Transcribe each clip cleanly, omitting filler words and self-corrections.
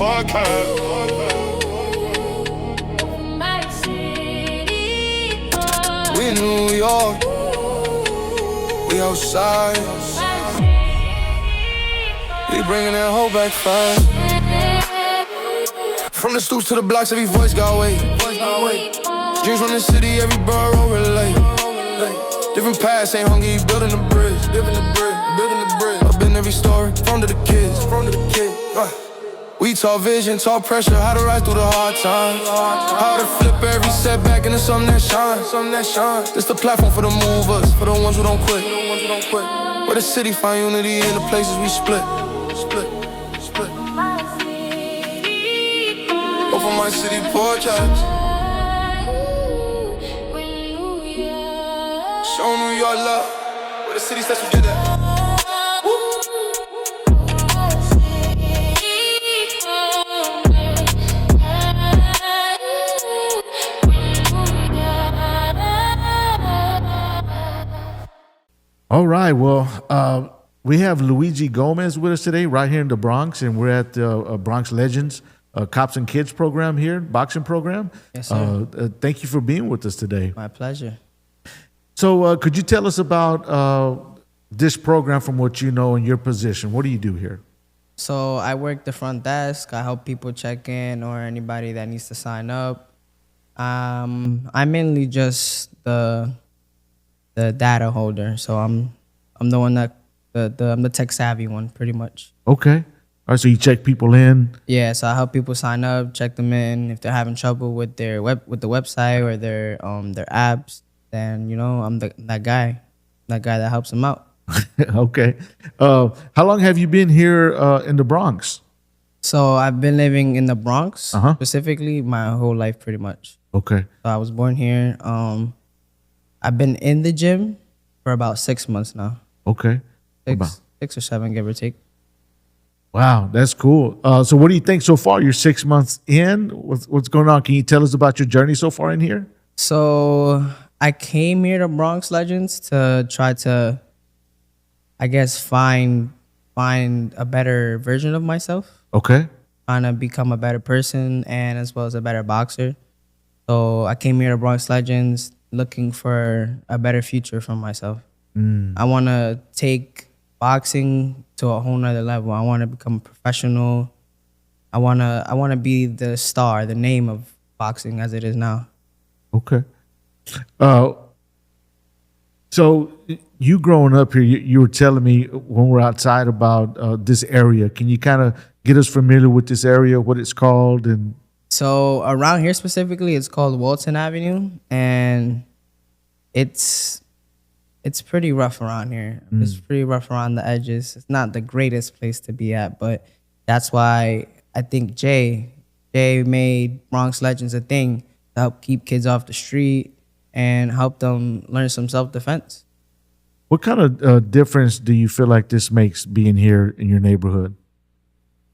podcast. We in New York, we outside. We bringing that hoe back fast. From the stoops to the blocks, every voice got weight. Dreams from the city, every borough relate. Different paths, ain't hungry, building the bridge. I've been every story, from to the kids. We talk vision, talk pressure, how to rise through the hard times. How to flip every setback into something that shines. This the platform for the movers, for the ones who don't quit. Where the city find unity in the places we split. Over my city portraits. Show New York love, where the city starts to get that. All right, well, we have Luigi Gomez with us today, right here in the Bronx, and we're at the Bronx Legends Cops and Kids program here, boxing program. Yes, sir. Thank you for being with us today. My pleasure. So could you tell us about this program from what you know in your position? What do you do here? So I work the front desk. I help people check in or anybody that needs to sign up. I'm mainly just the data holder. So I'm the one that I'm the tech savvy one, pretty much. Okay. All right, so you check people in. Yeah, so I help people sign up, check them in. If they're having trouble with their with the website or their apps, then I'm that guy that helps them out. Okay. How long have you been here in the Bronx? So I've been living in the Bronx specifically my whole life, pretty much. Okay. So I was born here. I've been in the gym for about 6 months now. Okay. 6 or 7, give or take. Wow, that's cool. So what do you think so far? You're 6 months in. What's going on? Can you tell us about your journey so far in here? So I came here to Bronx Legends to try to, I guess, find a better version of myself. Okay. Trying to become a better person and as well as a better boxer. So I came here to Bronx Legends looking for a better future for myself. I want to take boxing to a whole nother level. I want to become a professional. I want to be the star, the name of boxing as it is now. Okay. So you growing up here, you were telling me when we're outside about this area. Can you kind of get us familiar with this area, what it's called? And so around here specifically, it's called Walton Avenue, and it's pretty rough around here. It's pretty rough around the edges. It's not the greatest place to be at, but that's why I think Jay made Bronx Legends a thing to help keep kids off the street and help them learn some self-defense. What kind of difference do you feel like this makes being here in your neighborhood?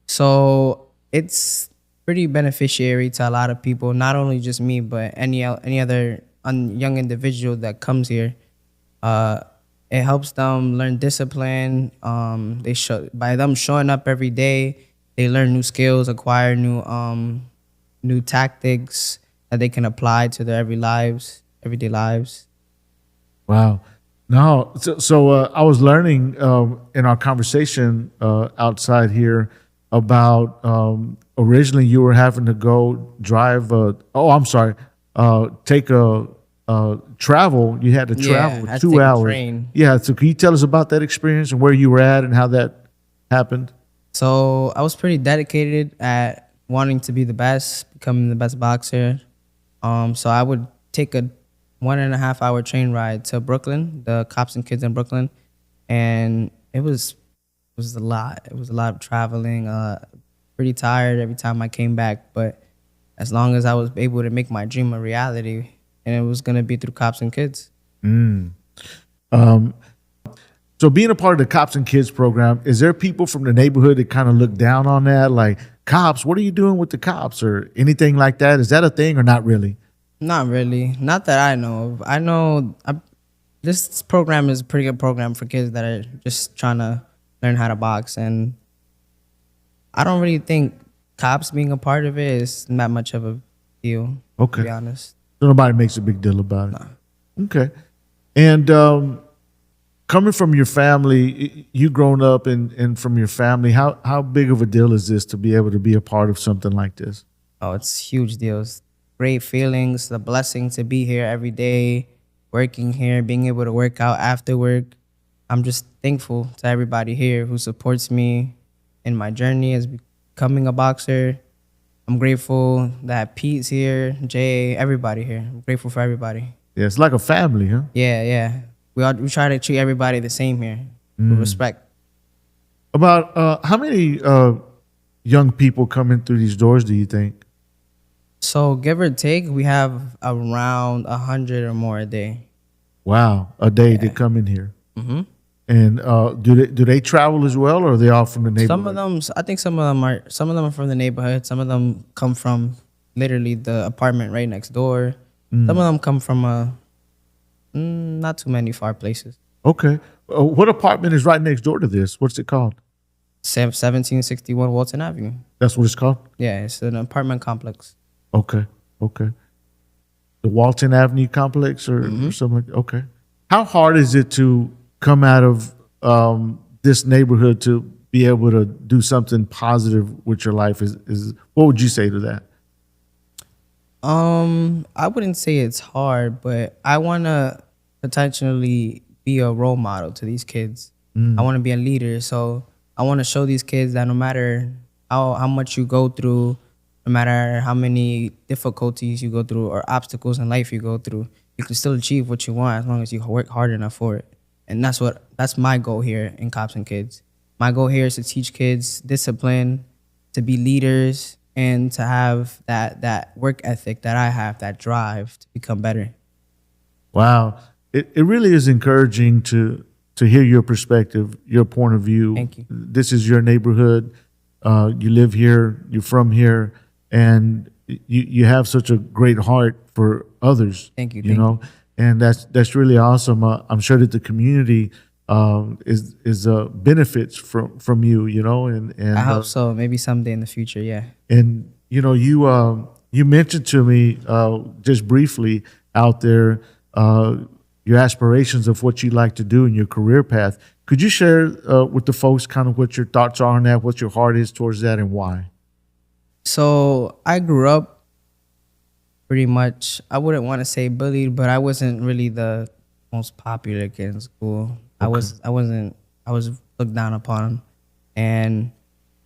So it's pretty beneficiary to a lot of people, not only just me, but any other young individual that comes here. It helps them learn discipline. By them showing up every day, they learn new skills, acquire new tactics that they can apply to their everyday lives. Wow. No, so I was learning in our conversation outside here about originally you were having to go drive. Take a travel. You had to travel I had to 2 take a hours. train. Yeah. So can you tell us about that experience and where you were at and how that happened? So I was pretty dedicated at wanting to be the best, becoming the best boxer. So I would take a 1.5 hour train ride to Brooklyn, the Cops and Kids in Brooklyn, and it was a lot. It was a lot of traveling. Pretty tired every time I came back, but as long as I was able to make my dream a reality, and it was gonna be through Cops and Kids. So being a part of the Cops and Kids program, is there people from the neighborhood that kind of look down on that? Like, cops, what are you doing with the cops or anything like that? Is that a thing or not really? Not really. Not that I know of. I know this program is a pretty good program for kids that are just trying to learn how to box. And I don't really think cops being a part of it is not much of a deal. Okay. To be honest. So nobody makes a big deal about it. Nah. Okay. And coming from your family, you grown up and from your family, how big of a deal is this to be able to be a part of something like this? Oh, it's huge deals. Great feelings, the blessing to be here every day, working here, being able to work out after work. I'm just thankful to everybody here who supports me in my journey as becoming a boxer. I'm grateful that Pete's here, Jay, everybody here. I'm grateful for everybody. Yeah, it's like a family, huh? Yeah. We try to treat everybody the same here with respect. About how many young people come in through these doors, do you think? So give or take, we have around 100 or more a day. Wow, a day they come in here. Mm-hmm. And do they travel as well, or are they all from the neighborhood? Some of them, I think some of them are from the neighborhood. Some of them come from literally the apartment right next door. Some of them come from not too many far places. Okay. What apartment is right next door to this? What's it called? 1761 Walton Avenue. That's what it's called? Yeah, it's an apartment complex. Okay. The Walton Avenue complex or something like that? Okay. How hard is it to come out of this neighborhood to be able to do something positive with your life? Is what would you say to that? I wouldn't say it's hard, but I want to potentially be a role model to these kids. I want to be a leader. So I want to show these kids that no matter how much you go through, no matter how many difficulties you go through or obstacles in life you go through, you can still achieve what you want as long as you work hard enough for it. And that's my goal here in Cops and Kids. My goal here is to teach kids discipline, to be leaders, and to have that work ethic that I have, that drive to become better. Wow. It really is encouraging to hear your perspective, your point of view. Thank you. This is your neighborhood. You live here. You're from here. And you have such a great heart for others. Thank you. You know, and that's really awesome. I'm sure that the community is benefits from you. You know, and I hope so. Maybe someday in the future. Yeah. And you know, you mentioned to me just briefly out there your aspirations of what you'd like to do in your career path. Could you share with the folks kind of what your thoughts are on that, what your heart is towards that, and why? So I grew up pretty much, I wouldn't want to say bullied, but I wasn't really the most popular kid in school. I was looked down upon, and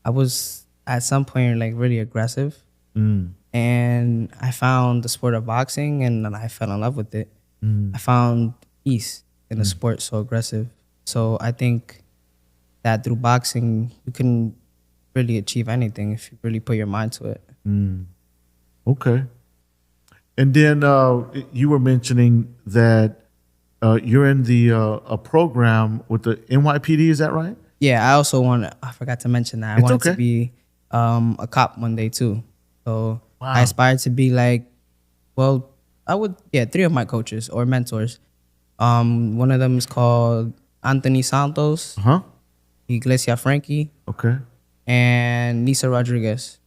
I was at some point like really aggressive. And I found the sport of boxing, and then I fell in love with it. I found peace in the sport so aggressive. So I think that through boxing, you can really achieve anything if you really put your mind to it. Okay. And then you were mentioning that you're in the a program with the NYPD, is that right? Yeah, I forgot to mention that. I wanted to be a cop one day too. So I aspired to be like, three of my coaches or mentors. One of them is called Anthony Santos, Iglesia Frankie, and Nisa Rodriguez.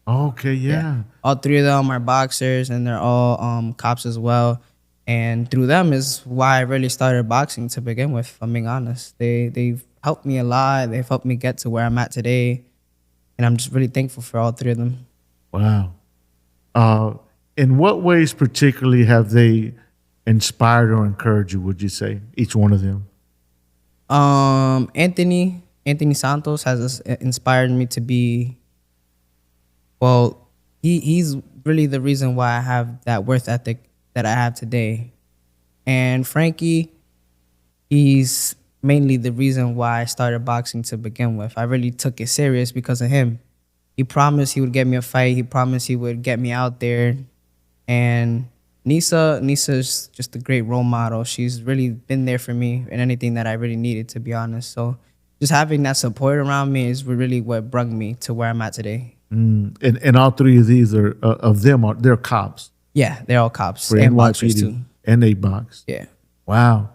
Okay, yeah. All three of them are boxers, and they're all cops as well. And through them is why I really started boxing to begin with, if I'm being honest. They've helped me a lot. They've helped me get to where I'm at today. And I'm just really thankful for all three of them. Wow. In what ways particularly have they inspired or encouraged you, would you say, each one of them? Anthony Santos has inspired me to be, he's really the reason why I have that worth ethic that I have today. And Frankie, he's mainly the reason why I started boxing to begin with. I really took it serious because of him. He promised he would get me a fight. He promised he would get me out there. And Nisa's just a great role model. She's really been there for me in anything that I really needed, to be honest. So just having that support around me is really what brought me to where I'm at today. And all three of these they're cops. Yeah, they're all cops for and NYPD, boxers too. And they box. Yeah. Wow.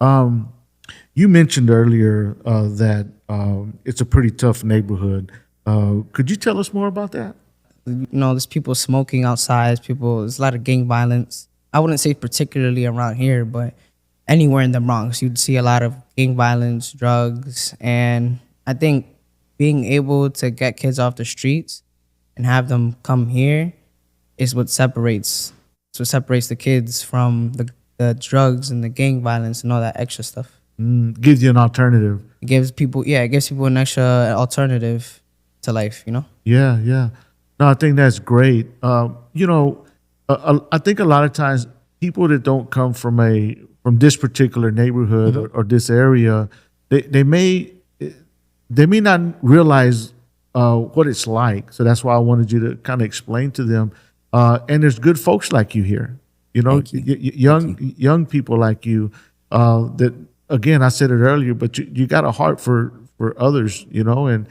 You mentioned earlier that it's a pretty tough neighborhood. Could you tell us more about that? You know, there's people smoking outside. There's a lot of gang violence. I wouldn't say particularly around here, but anywhere in the Bronx, you'd see a lot of gang violence, drugs, and I think being able to get kids off the streets and have them come here is what separates. It's what separates the kids from the drugs and the gang violence and all that extra stuff. Gives you an alternative. It gives people an extra alternative to life. You know. Yeah, yeah. No, I think that's great. I think a lot of times people that don't come from this particular neighborhood or this area, they may not realize what it's like. So that's why I wanted you to kind of explain to them. And there's good folks like you here. You know, young people like you. That again, I said it earlier, but you got a heart for others. You know, and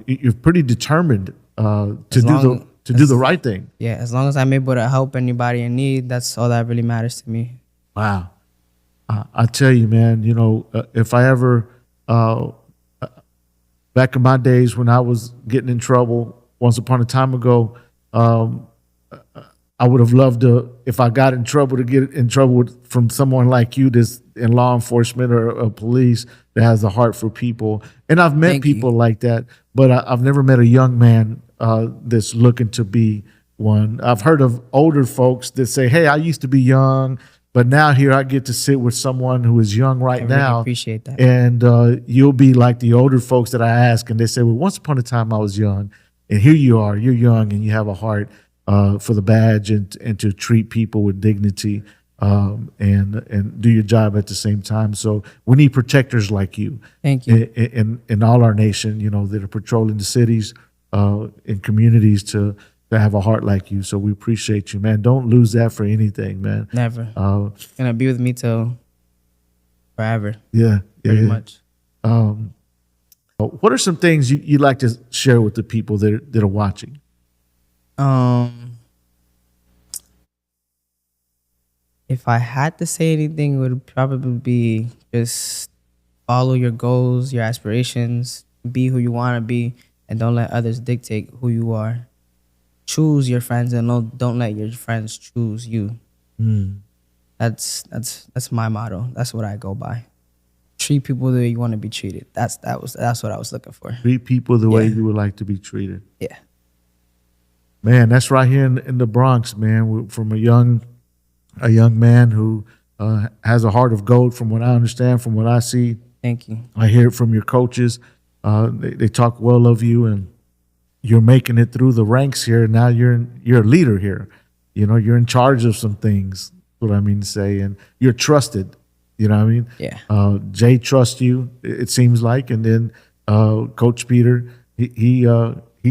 you're pretty determined to do the right thing. Yeah, as long as I'm able to help anybody in need, that's all that really matters to me. Wow. I tell you, man, you know, if I ever, back in my days when I was getting in trouble once upon a time ago, I would have loved to, if I got in trouble, to get in trouble from someone like you that's in law enforcement or police that has a heart for people. And I've met people like that, but I've never met a young man that's looking to be one. I've heard of older folks that say, hey, I used to be young, but now here I get to sit with someone who is young right now. I really appreciate that. And you'll be like the older folks that I ask, and they say, well, once upon a time I was young, and here you are, you're young, and you have a heart for the badge and to treat people with dignity and do your job at the same time. So we need protectors like you. Thank you. In all our nation, you know, that are patrolling the cities and communities to have a heart like you. So we appreciate you, man. Don't lose that for anything, man. Never. Gonna be with me till forever. Yeah. Pretty much. What are some things you'd like to share with the people that are watching? If I had to say anything, it would probably be just follow your goals, your aspirations, be who you want to be, and don't let others dictate who you are. Choose your friends and don't let your friends choose you. That's my motto. That's what I go by. Treat people the way you want to be treated. That's what I was looking for. Treat people the way you would like to be treated. Yeah. Man, that's right here in the Bronx, man. From a young man who has a heart of gold, from what I understand, from what I see. Thank you. I hear it from your coaches. They talk well of you, and you're making it through the ranks here. Now you're a leader here. You know, you're in charge of some things. What I mean to say, and you're trusted. You know what I mean? Yeah. Jay trusts you. It seems like, and then Coach Peter, he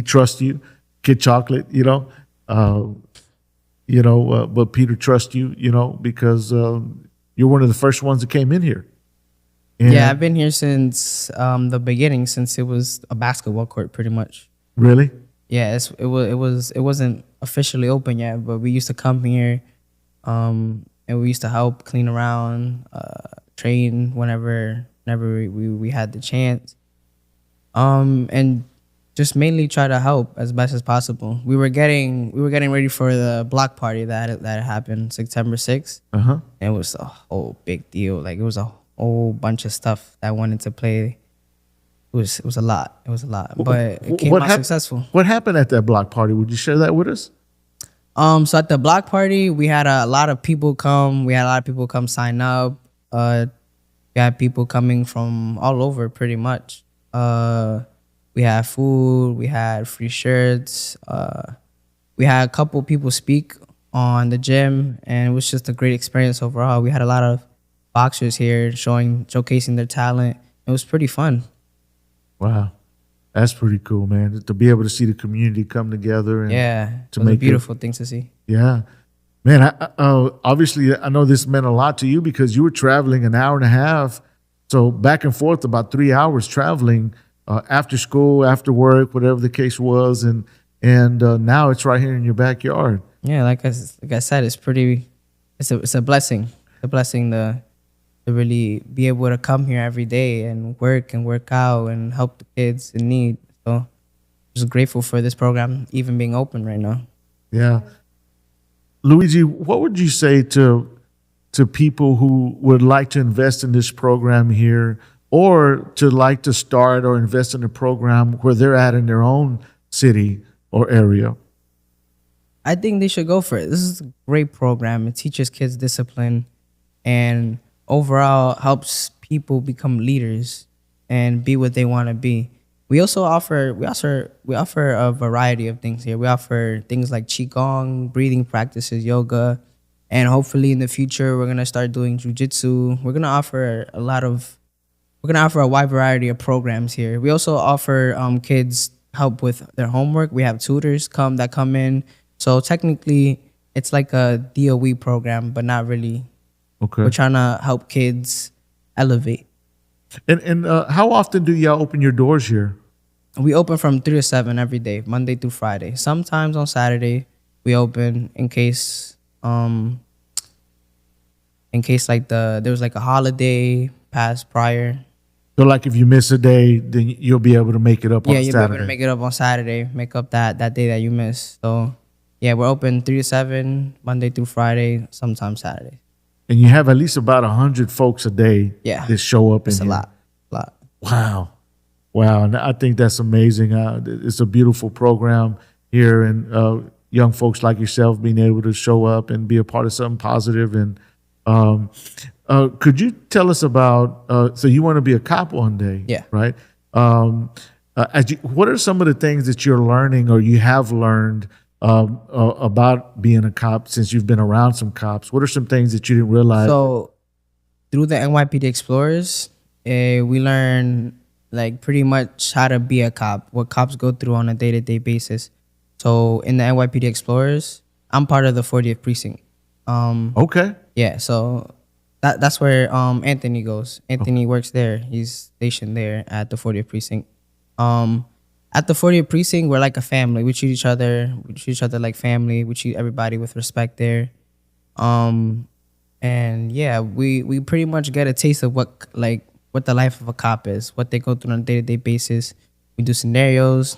trusts you. Kid Chocolate, you know. But Peter trusts you, you know, because you're one of the first ones that came in here. And yeah, I've been here since the beginning, since it was a basketball court, pretty much. Really? Yeah, it wasn't officially open yet, but we used to come here, and we used to help clean around, train whenever we had the chance, and just mainly try to help as best as possible. We were getting ready for the block party that happened September 6th. Uh-huh. And it was a whole big deal. Like, it was a whole bunch of stuff that went into play. It was a lot. It was a lot, but it came out successful. What happened at that block party? Would you share that with us? So at the block party, we had a lot of people come. We had a lot of people come sign up. We had people coming from all over, pretty much. We had food, we had free shirts, we had a couple people speak on the gym, and it was just a great experience overall. We had a lot of boxers here showcasing their talent. It was pretty fun. Wow. That's pretty cool, man. To be able to see the community come together. And it was a beautiful thing to see. Yeah. Man, obviously, I know this meant a lot to you because you were traveling an hour and a half. So back and forth, about 3 hours traveling. After school, after work, whatever the case was, and now it's right here in your backyard. Yeah, like I said, it's a blessing. It's a blessing to really be able to come here every day and work out and help the kids in need. So just grateful for this program even being open right now. Yeah. Luigi, what would you say to people who would like to invest in this program here, or to like to start or invest in a program where they're at in their own city or area? I think they should go for it. This is a great program. It teaches kids discipline and overall helps people become leaders and be what they want to be. We also offer a variety of things here. We offer things like qigong, breathing practices, yoga, and hopefully in the future we're gonna start doing jujitsu. We're gonna offer a wide variety of programs here. We also offer kids help with their homework. We have tutors that come in. So technically, it's like a DOE program, but not really. Okay. We're trying to help kids elevate. And how often do y'all open your doors here? We open from 3 to 7 every day, Monday through Friday. Sometimes on Saturday we open in case like there was like a holiday past prior. So like if you miss a day, then you'll be able to make it up on Yeah, you'll Saturday. be able to make it up on Saturday, make up that day that you missed. So yeah, we're open 3 to 7, Monday through Friday, sometimes Saturday. And you have at least about 100 folks a day that show up It's in a here. lot. Wow. And I think that's amazing. It's a beautiful program here, and young folks like yourself being able to show up and be a part of something positive. And could you tell us about, so you want to be a cop one day, Yeah. right? What are some of the things that you're learning or you have learned about being a cop since you've been around some cops? What are some things that you didn't realize? So through the NYPD Explorers, we learn like pretty much how to be a cop, what cops go through on a day-to-day basis. So in the NYPD Explorers, I'm part of the 40th precinct. Okay. Yeah, so that's where Anthony goes. Anthony works there. He's stationed there at the 40th precinct. At the 40th precinct, we're like a family. We treat each other like family. We treat everybody with respect there. And yeah, we pretty much get a taste of what the life of a cop is, what they go through on a day-to-day basis. We do scenarios,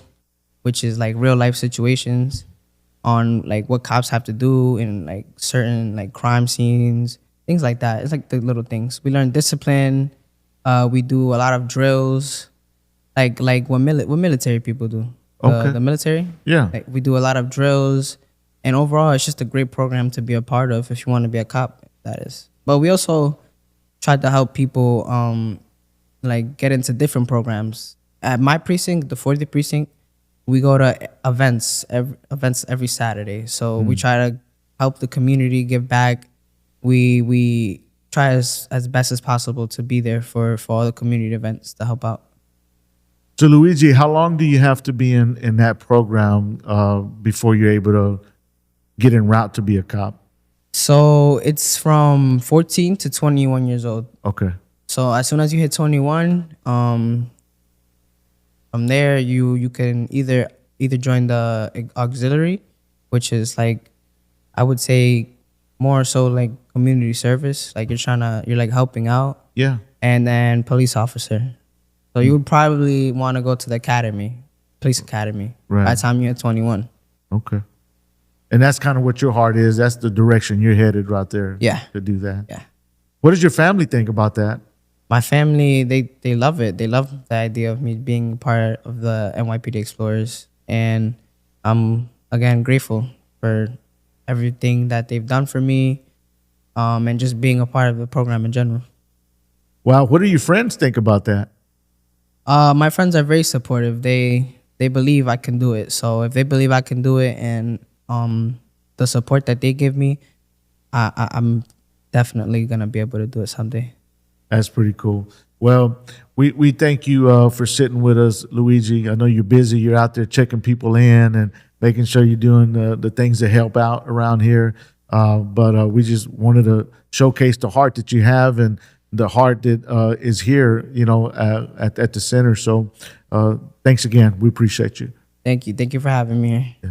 which is like real life situations on like what cops have to do in like certain like crime scenes, things like that. It's like the little things. We learn discipline. We do a lot of drills, like what military people do. Okay. The military. Yeah. Like, we do a lot of drills, and overall, it's just a great program to be a part of if you want to be a cop. That is. But we also try to help people like get into different programs. At my precinct, the 40th precinct, we go to events every Saturday. So we try to help the community, give back. We try as best as possible to be there for all the community events to help out. So Luigi, how long do you have to be in that program before you're able to get en route to be a cop? So it's from 14 to 21 years old. Okay. So as soon as you hit 21, from there you can either join the auxiliary, which is like, I would say more so like community service, like you're like helping out. Yeah. And then police officer. So you would probably want to go to the academy, police academy, Right. by the time you hit 21. Okay. And that's kind of what your heart is. That's the direction you're headed right there. Yeah. To do that. Yeah. What does your family think about that? My family, they love it. They love the idea of me being part of the NYPD Explorers. And I'm, again, grateful for everything that they've done for me, and just being a part of the program in general. Wow. What do your friends think about that? My friends are very supportive. They believe I can do it. So if they believe I can do it, and the support that they give me, I'm definitely going to be able to do it someday. That's pretty cool. Well, we thank you for sitting with us, Luigi. I know you're busy. You're out there checking people in and making sure you're doing the things that help out around here. But we just wanted to showcase the heart that you have and the heart that is here, at the center. So thanks again. We appreciate you. Thank you. Thank you for having me here. Yeah.